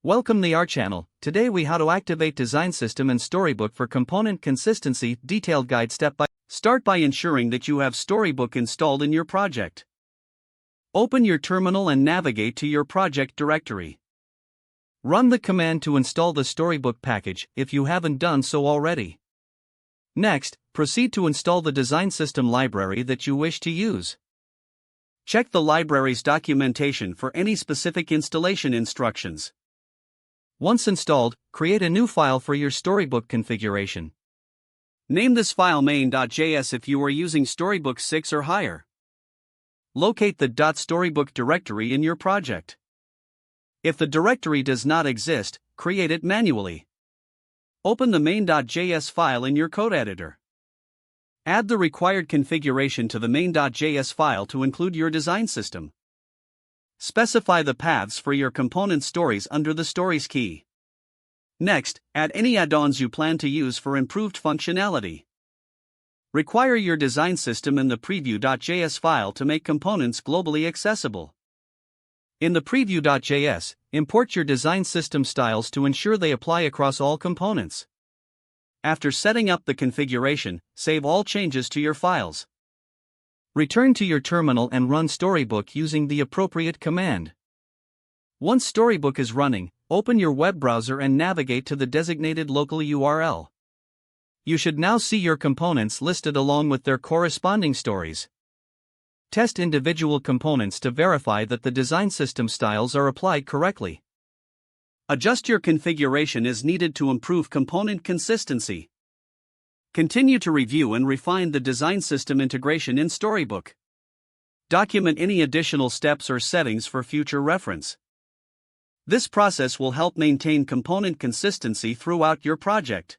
Welcome to our channel. Today we how to activate design system and Storybook for component consistency. Detailed guide step by start by ensuring that you have Storybook installed in your project. Open your terminal and navigate to your project directory. Run the command to install the Storybook package if you haven't done so already. Next, proceed to install the design system library that you wish to use. Check the library's documentation for any specific installation instructions. Once installed, create a new file for your Storybook configuration. Name this file main.js if you are using Storybook 6 or higher. Locate the .storybook directory in your project. If the directory does not exist, create it manually. Open the main.js file in your code editor. Add the required configuration to the main.js file to include your design system. Specify the paths for your component stories under the Stories key. Next, add any add-ons you plan to use for improved functionality. Require your design system in the preview.js file to make components globally accessible. In the preview.js, import your design system styles to ensure they apply across all components. After setting up the configuration, save all changes to your files. Return to your terminal and run Storybook using the appropriate command. Once Storybook is running, open your web browser and navigate to the designated local URL. You should now see your components listed along with their corresponding stories. Test individual components to verify that the design system styles are applied correctly. Adjust your configuration as needed to improve component consistency. Continue to review and refine the design system integration in Storybook. Document any additional steps or settings for future reference. This process will help maintain component consistency throughout your project.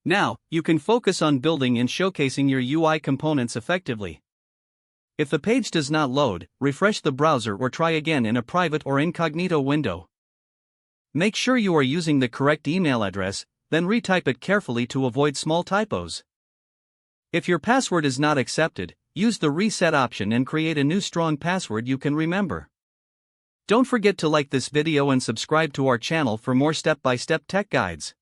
Now, you can focus on building and showcasing your UI components effectively. If the page does not load, refresh the browser or try again in a private or incognito window. Make sure you are using the correct email address, then retype it carefully to avoid small typos. If your password is not accepted, use the reset option and create a new strong password you can remember. Don't forget to like this video and subscribe to our channel for more step-by-step tech guides.